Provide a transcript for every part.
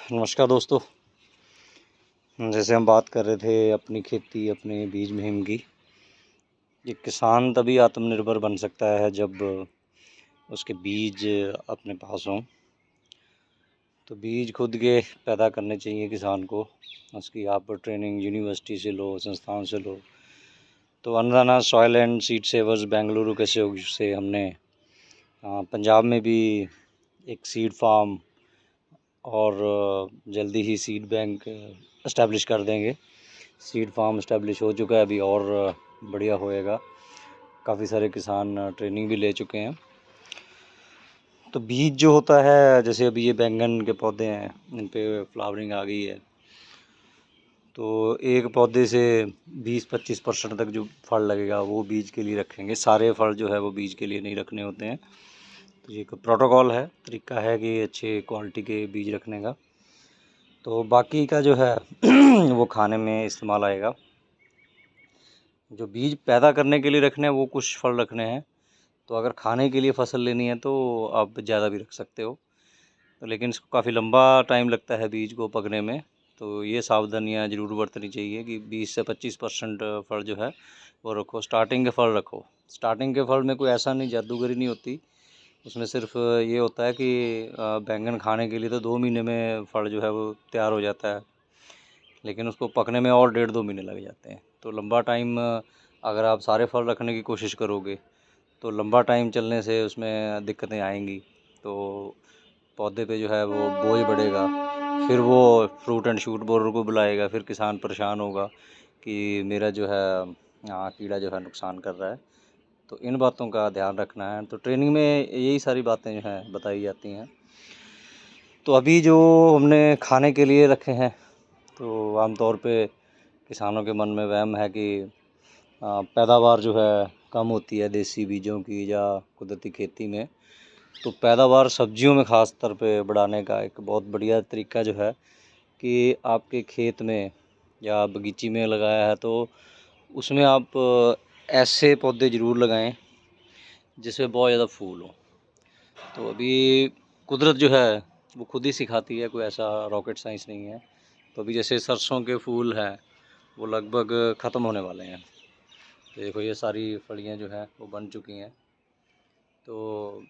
नमस्कार दोस्तों। जैसे हम बात कर रहे थे अपनी खेती अपने बीज मुहिम की। ये किसान तभी आत्मनिर्भर बन सकता है जब उसके बीज अपने पास हों। तो बीज खुद के पैदा करने चाहिए किसान को। उसकी आप ट्रेनिंग यूनिवर्सिटी से लो, संस्थान से लो। तो अन्नदाता सॉइल एंड सीड सेवर्स बेंगलुरु के सहयोग से हमने पंजाब में भी एक सीड फार्म और जल्दी ही सीड बैंक इस्टेब्लिश कर देंगे। सीड फार्म इस्टेब्लिश हो चुका है, अभी और बढ़िया होएगा। काफ़ी सारे किसान ट्रेनिंग भी ले चुके हैं। तो बीज जो होता है, जैसे अभी ये बैंगन के पौधे हैं, इन पे फ्लावरिंग आ गई है, तो एक पौधे से 20-25% तक जो फल लगेगा वो बीज के लिए रखेंगे। सारे फल जो है वो बीज के लिए नहीं रखने होते हैं। तो ये एक प्रोटोकॉल है, तरीका है कि अच्छे क्वालिटी के बीज रखने का। तो बाकी का जो है वो खाने में इस्तेमाल आएगा। जो बीज पैदा करने के लिए रखने हैं वो कुछ फल रखने हैं। तो अगर खाने के लिए फसल लेनी है तो आप ज़्यादा भी रख सकते हो। तो लेकिन इसको काफ़ी लंबा टाइम लगता है बीज को पकने में। तो ये सावधानियाँ ज़रूर बरतनी चाहिए कि 20 से 25% फल जो है वो रखो। स्टार्टिंग के फल रखो। स्टार्टिंग के फल में कोई ऐसा नहीं, जादूगरी नहीं होती उसमें। सिर्फ ये होता है कि बैंगन खाने के लिए तो 2 महीने में फल जो है वो तैयार हो जाता है, लेकिन उसको पकने में और 1.5-2 महीने लग जाते हैं। तो लंबा टाइम अगर आप सारे फल रखने की कोशिश करोगे तो लंबा टाइम चलने से उसमें दिक्कतें आएंगी। तो पौधे पे जो है वो बोझ बढ़ेगा, फिर वो फ्रूट एंड शूट बोर्डर को बुलाएगा, फिर किसान परेशान होगा कि मेरा जो है कीड़ा जो है नुकसान कर रहा है। तो इन बातों का ध्यान रखना है। तो ट्रेनिंग में यही सारी बातें जो हैं बताई जाती हैं। तो अभी जो हमने खाने के लिए रखे हैं, तो आमतौर पे किसानों के मन में वहम है कि पैदावार जो है कम होती है देसी बीजों की या कुदरती खेती में। तो पैदावार सब्जियों में ख़ास तौर पे बढ़ाने का एक बहुत बढ़िया तरीका जो है कि आपके खेत में या बगीची में लगाया है तो उसमें आप ऐसे पौधे ज़रूर लगाएं जिसमें बहुत ज़्यादा फूल हो। तो अभी कुदरत जो है वो खुद ही सिखाती है, कोई ऐसा रॉकेट साइंस नहीं है। तो अभी जैसे सरसों के फूल हैं वो लगभग ख़त्म होने वाले हैं। तो देखो ये सारी फलियाँ जो हैं वो बन चुकी हैं। तो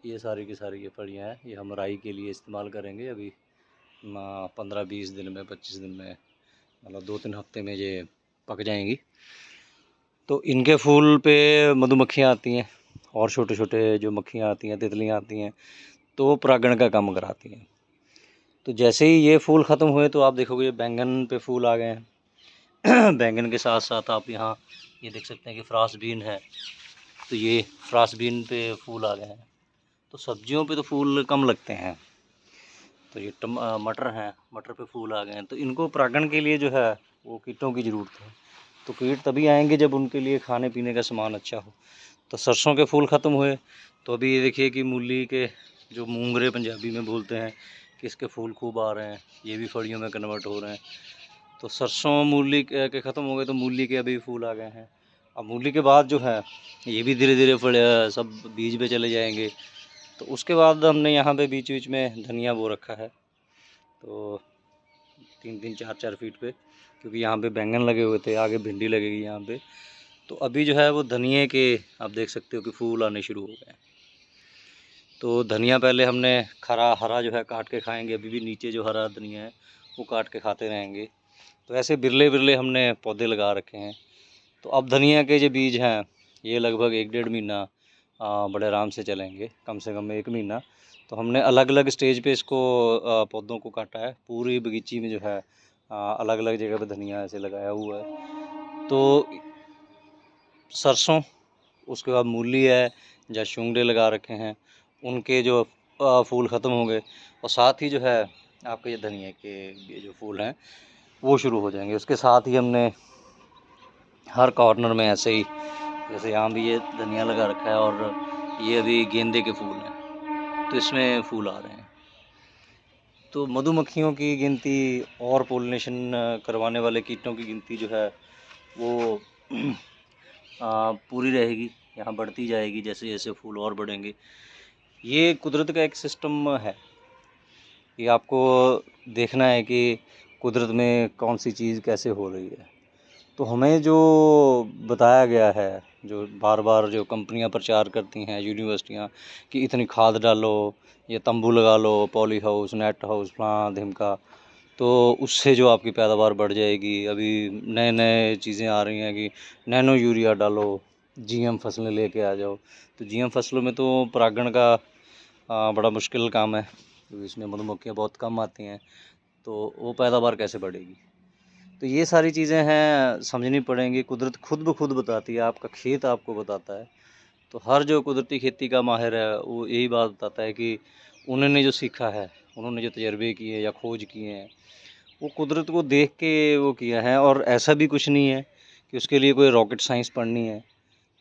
ये सारी की सारी ये फलियाँ हैं, ये हम राई के लिए इस्तेमाल करेंगे। अभी 15-20 दिन में, 25 दिन में, मतलब 2-3 हफ्ते में ये पक जाएंगी। तो इनके फूल पे मधुमक्खियाँ आती हैं और छोटे छोटे जो मक्खियाँ आती हैं, तितलियाँ आती हैं, तो वो परागण का काम कराती हैं। तो जैसे ही ये फूल ख़त्म हुए तो आप देखोगे ये बैंगन पे फूल आ गए हैं। बैंगन के साथ साथ आप यहाँ ये देख सकते हैं कि फ्रांस बीन है, तो ये फ्रांस बीन पे फूल आ गए हैं। तो सब्जियों पे तो फूल कम लगते हैं। तो ये मटर हैं, मटर पे फूल आ गए हैं। तो इनको परागण के लिए जो है वो कीटों की ज़रूरत है। तो कीट तभी आएंगे जब उनके लिए खाने पीने का सामान अच्छा हो। तो सरसों के फूल ख़त्म हुए तो अभी ये देखिए कि मूली के जो मूंगरे पंजाबी में बोलते हैं कि इसके फूल खूब आ रहे हैं, ये भी फलियों में कन्वर्ट हो रहे हैं। तो सरसों मूली के ख़त्म हो गए तो मूली के अभी फूल आ गए हैं। अब मूली के बाद जो है ये भी धीरे धीरे फल सब बीज पे चले जाएंगे। तो उसके बाद हमने यहाँ पे बीच बीच में धनिया बो रखा है, तो 3-3 4-4 फीट पे, क्योंकि यहाँ पे बैंगन लगे हुए थे, आगे भिंडी लगेगी यहाँ पे। तो अभी जो है वो धनिए के आप देख सकते हो कि फूल आने शुरू हो गए हैं। तो धनिया पहले हमने हरा जो है काट के खाएंगे, अभी भी नीचे जो हरा धनिया है वो काट के खाते रहेंगे। तो ऐसे बिरले बिरले हमने पौधे लगा रखे हैं। तो अब धनिया के जो बीज हैं ये लगभग 1-1.5 महीना बड़े आराम से चलेंगे, कम से कम 1 महीना। तो हमने अलग अलग स्टेज पे इसको पौधों को काटा है। पूरी बगीची में जो है अलग अलग जगह पे धनिया ऐसे लगाया हुआ है। तो सरसों, उसके बाद मूली है, जाशूंगड़े लगा रखे हैं, उनके जो फूल ख़त्म हो गए और साथ ही जो है आपके ये धनिया के ये जो फूल हैं वो शुरू हो जाएंगे। उसके साथ ही हमने हर कॉर्नर में ऐसे ही, जैसे यहाँ भी ये धनिया लगा रखा है और ये अभी गेंदे के फूल हैं, तो इसमें फूल आ रहे हैं। तो मधुमक्खियों की गिनती और पोलिनेशन करवाने वाले कीटों की गिनती जो है वो पूरी रहेगी, यहाँ बढ़ती जाएगी जैसे जैसे फूल और बढ़ेंगे। ये कुदरत का एक सिस्टम है। ये आपको देखना है कि कुदरत में कौन सी चीज़ कैसे हो रही है। तो हमें जो बताया गया है, जो बार बार जो कंपनियां प्रचार करती हैं, यूनिवर्सिटियां, कि इतनी खाद डालो, ये तंबू लगा लो, पॉली हाउस, नेट हाउस, फलां ढिमका, तो उससे जो आपकी पैदावार बढ़ जाएगी। अभी नए नए चीज़ें आ रही हैं कि नैनो यूरिया डालो, जीएम फसलें लेके आ जाओ। तो जीएम फसलों में तो परागण का बड़ा मुश्किल काम है, क्योंकि इसमें मधुमक्खियाँ बहुत कम आती हैं, तो वो पैदावार कैसे बढ़ेगी। तो ये सारी चीज़ें हैं, समझनी पड़ेंगी। कुदरत खुद ब खुद बताती है, आपका खेत आपको बताता है। तो हर जो कुदरती खेती का माहिर है वो यही बात बताता है कि उन्होंने जो सीखा है, उन्होंने जो तजर्बे किए या खोज किए हैं, वो कुदरत को देख के वो किया है। और ऐसा भी कुछ नहीं है कि उसके लिए कोई रॉकेट साइंस पढ़नी है।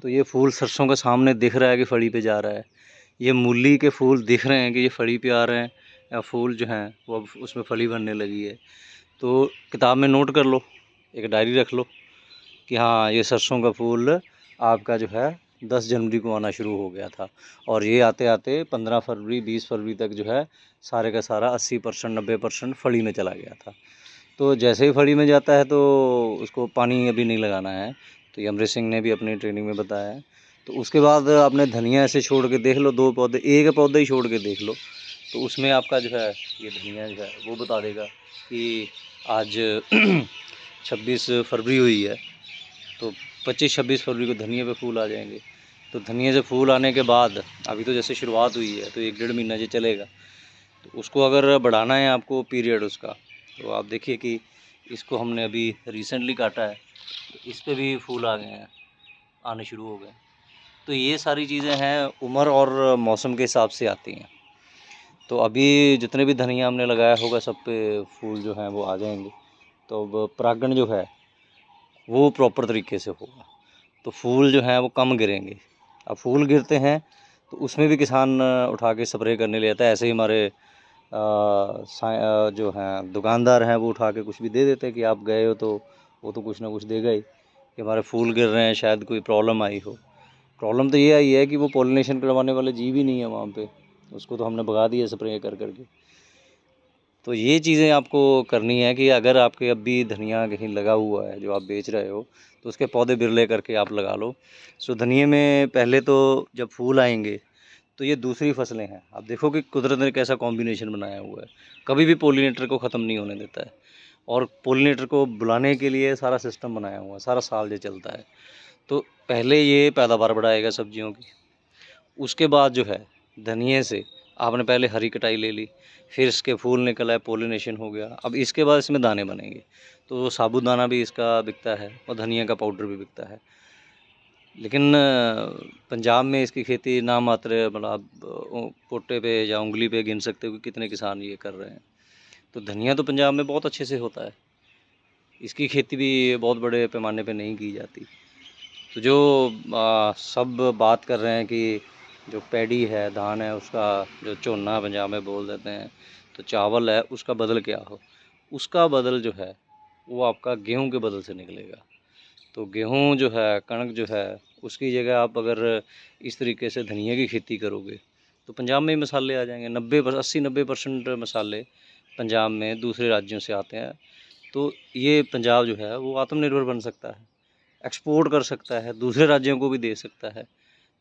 तो ये फूल सरसों के सामने दिख रहा है कि फली पे जा रहा है, ये मूली के फूल दिख रहे हैं कि ये फली पे आ रहे हैं, या फूल जो हैं वो अब उसमें फली बनने लगी है। तो किताब में नोट कर लो, एक डायरी रख लो कि हाँ, ये सरसों का फूल आपका जो है 10 जनवरी को आना शुरू हो गया था, और ये आते आते 15 फरवरी 20 फरवरी तक जो है सारे का सारा 80% 90% फली में चला गया था। तो जैसे ही फली में जाता है तो उसको पानी अभी नहीं लगाना है। तो ये अमृत सिंह ने भी अपनी ट्रेनिंग में बताया है। तो उसके बाद आपने धनिया ऐसे छोड़ के देख लो, 2 पौधे, एक पौधा ही छोड़ के देख लो, तो उसमें आपका जो है ये धनिया जो है वो बता देगा कि आज 26 फरवरी हुई है, तो 25-26 फरवरी को धनिया पे फूल आ जाएंगे। तो धनिया से फूल आने के बाद अभी तो जैसे शुरुआत हुई है, तो 1-1.5 महीना ये चलेगा। तो उसको अगर बढ़ाना है आपको पीरियड उसका, तो आप देखिए कि इसको हमने अभी रिसेंटली काटा है, तो इस पे भी फूल आ गए हैं, आने शुरू हो गए। तो ये सारी चीज़ें हैं, उम्र और मौसम के हिसाब से आती हैं। तो अभी जितने भी धनिया हमने लगाया होगा सब पे फूल जो हैं वो आ जाएंगे। तो अब परागण जो है वो प्रॉपर तरीके से होगा, तो फूल जो हैं वो कम गिरेंगे। अब फूल गिरते हैं तो उसमें भी किसान उठा के स्प्रे करने ले जाता है। ऐसे ही हमारे जो हैं दुकानदार हैं वो उठा के कुछ भी दे देते हैं कि आप गए हो तो वो तो कुछ ना कुछ देगा ही, कि हमारे फूल गिर रहे हैं, शायद कोई प्रॉब्लम आई हो। प्रॉब्लम तो ये आई है कि वो पॉलिनेशन करवाने वाले जीव ही नहीं है वहाँ पे, उसको तो हमने भगा दिया स्प्रे कर करके। तो ये चीज़ें आपको करनी है कि अगर आपके अब भी धनिया कहीं लगा हुआ है जो आप बेच रहे हो, तो उसके पौधे बिरले करके आप लगा लो। सो धनिए में पहले तो जब फूल आएंगे तो ये दूसरी फसलें हैं। आप देखो कि कुदरत ने कैसा कॉम्बिनेशन बनाया हुआ है, कभी भी पोलिनेटर को ख़त्म नहीं होने देता है, और पोलिनेटर को बुलाने के लिए सारा सिस्टम बनाया हुआ है, सारा साल ये चलता है। तो पहले ये पैदावार बढ़ाएगा सब्जियों की, उसके बाद जो है धनिए से आपने पहले हरी कटाई ले ली, फिर इसके फूल निकल आए, पोलिनेशन हो गया, अब इसके बाद इसमें दाने बनेंगे। तो साबूदाना भी इसका बिकता है और धनिया का पाउडर भी बिकता है। लेकिन पंजाब में इसकी खेती नाम मात्र, मतलब आप पोटे पे या उंगली पे गिन सकते हो कि कितने किसान ये कर रहे हैं। तो धनिया तो पंजाब में बहुत अच्छे से होता है, इसकी खेती भी बहुत बड़े पैमाने पे नहीं की जाती। तो जो सब बात कर रहे हैं कि जो पैडी है, धान है, उसका जो झोना पंजाब में बोल देते हैं, तो चावल है उसका बदल क्या हो, उसका बदल जो है वो आपका गेहूं के बदल से निकलेगा। तो गेहूं जो है, कणक जो है, उसकी जगह आप अगर इस तरीके से धनिया की खेती करोगे तो पंजाब में ही मसाले आ जाएंगे। 80-90% मसाले पंजाब में दूसरे राज्यों से आते हैं। तो ये पंजाब जो है वो आत्मनिर्भर बन सकता है, एक्सपोर्ट कर सकता है, दूसरे राज्यों को भी दे सकता है।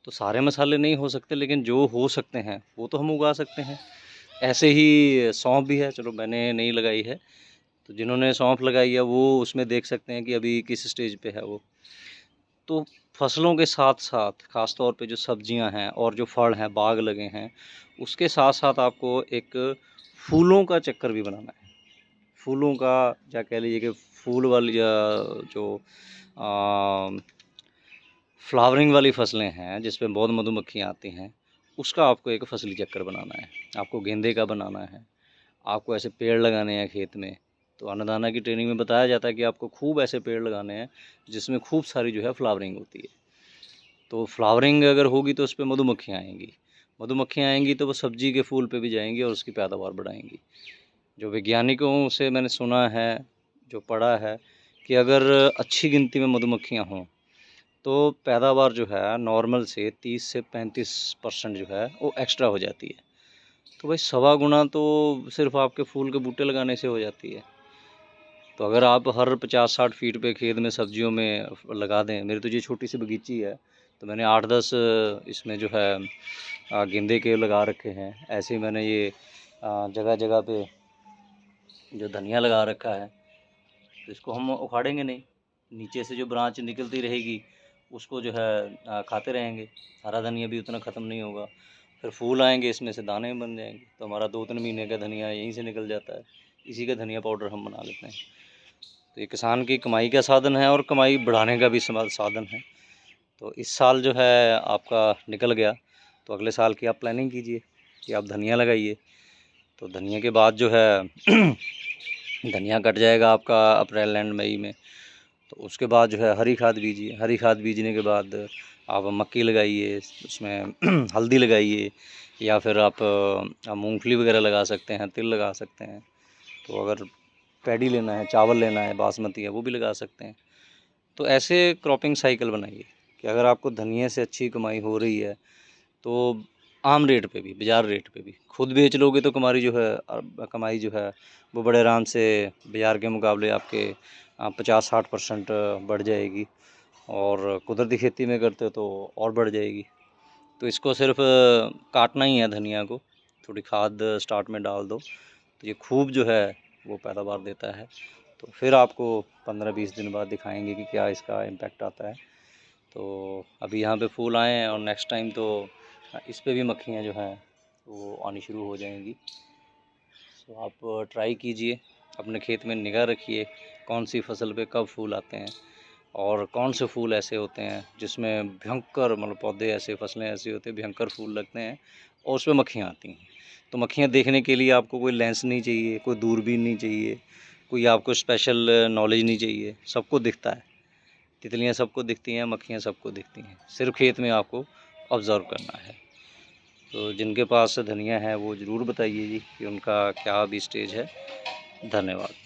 तो सारे मसाले नहीं हो सकते, लेकिन जो हो सकते हैं वो तो हम उगा सकते हैं। ऐसे ही सौंफ भी है, चलो मैंने नहीं लगाई है, तो जिन्होंने सौंफ लगाई है वो उसमें देख सकते हैं कि अभी किस स्टेज पे है वो। तो फसलों के साथ साथ ख़ास तौर पे जो सब्जियां हैं और जो फल हैं, बाग लगे हैं, उसके साथ साथ आपको एक फूलों का चक्कर भी बनाना है। फूलों का, या कह लीजिए कि फूल वाली जो फ्लावरिंग वाली फसलें हैं जिसमें बहुत मधुमक्खियाँ आती हैं, उसका आपको एक फसली चक्कर बनाना है। आपको गेंदे का बनाना है, आपको ऐसे पेड़ लगाने हैं खेत में। तो अन्नदाना की ट्रेनिंग में बताया जाता है कि आपको खूब ऐसे पेड़ लगाने हैं जिसमें खूब सारी जो है फ्लावरिंग होती है। तो फ्लावरिंग अगर होगी तो उस पर मधुमक्खियाँ आएंगी, मधुमक्खियाँ आएंगी तो वो सब्जी के फूल पे भी जाएंगी और उसकी पैदावार बढ़ाएंगी। जो वैज्ञानिकों से मैंने सुना है, जो पढ़ा है, कि अगर अच्छी गिनती में मधुमक्खियाँ हों तो पैदावार जो है नॉर्मल से 30 से 35% जो है वो एक्स्ट्रा हो जाती है। तो भाई 1.25 गुना तो सिर्फ आपके फूल के बूटे लगाने से हो जाती है। तो अगर आप हर 50-60 फीट पे खेत में सब्जियों में लगा दें, मेरी तो ये छोटी सी बगीची है, तो मैंने 8-10 इसमें जो है गेंदे के लगा रखे हैं। ऐसे ही मैंने ये जगह जगह पे जो धनिया लगा रखा है, तो इसको हम उखाड़ेंगे नहीं, नीचे से जो ब्रांच निकलती रहेगी उसको जो है खाते रहेंगे। हरा धनिया भी उतना ख़त्म नहीं होगा, फिर फूल आएंगे, इसमें से दाने बन जाएंगे, तो हमारा 2-3 महीने का धनिया यहीं से निकल जाता है। इसी का धनिया पाउडर हम बना लेते हैं। तो ये किसान की कमाई का साधन है और कमाई बढ़ाने का भी साधन है। तो इस साल जो है आपका निकल गया, तो अगले साल की आप प्लानिंग कीजिए कि आप धनिया लगाइए। तो धनिया के बाद जो है धनिया कट जाएगा आपका अप्रैल एंड मई में, तो उसके बाद जो है हरी खाद बीजिए। हरी खाद बीजने के बाद आप मक्की लगाइए, उसमें हल्दी लगाइए, या फिर आप मूंगफली वगैरह लगा सकते हैं, तिल लगा सकते हैं। तो अगर पैडी लेना है, चावल लेना है, बासमती है, वो भी लगा सकते हैं। तो ऐसे क्रॉपिंग साइकिल बनाइए कि अगर आपको धनिया से अच्छी कमाई हो रही है तो आम रेट पे भी, बाज़ार रेट पे भी खुद बेच लोगे तो कमाई जो है वो बड़े आराम से बाज़ार के मुकाबले आपके 50-60% बढ़ जाएगी। और कुदरती खेती में करते हो तो और बढ़ जाएगी। तो इसको सिर्फ काटना ही है धनिया को, थोड़ी खाद स्टार्ट में डाल दो तो ये खूब जो है वो पैदावार देता है। तो फिर आपको 15-20 दिन बाद दिखाएंगे कि क्या इसका इम्पैक्ट आता है। तो अभी यहाँ पे फूल आए हैं और नेक्स्ट टाइम तो इस पे भी मक्खियाँ जो हैं वो आनी शुरू हो जाएंगी। तो आप ट्राई कीजिए, अपने खेत में निगाह रखिए कौन सी फसल पे कब फूल आते हैं और कौन से फूल ऐसे होते हैं जिसमें भयंकर, मतलब पौधे ऐसे, फसलें ऐसी होती हैं, भयंकर फूल लगते हैं और उसमें मक्खियाँ आती हैं। तो मक्खियाँ देखने के लिए आपको कोई लेंस नहीं चाहिए, कोई दूरबीन नहीं चाहिए, कोई आपको स्पेशल नॉलेज नहीं चाहिए, सबको दिखता है। तितलियाँ सबको दिखती हैं, मक्खियाँ सबको दिखती हैं, सिर्फ खेत में आपको ऑब्ज़र्व करना है। तो जिनके पास धनिया है वो ज़रूर बताइए जी कि उनका क्या अभी स्टेज है। धन्यवाद।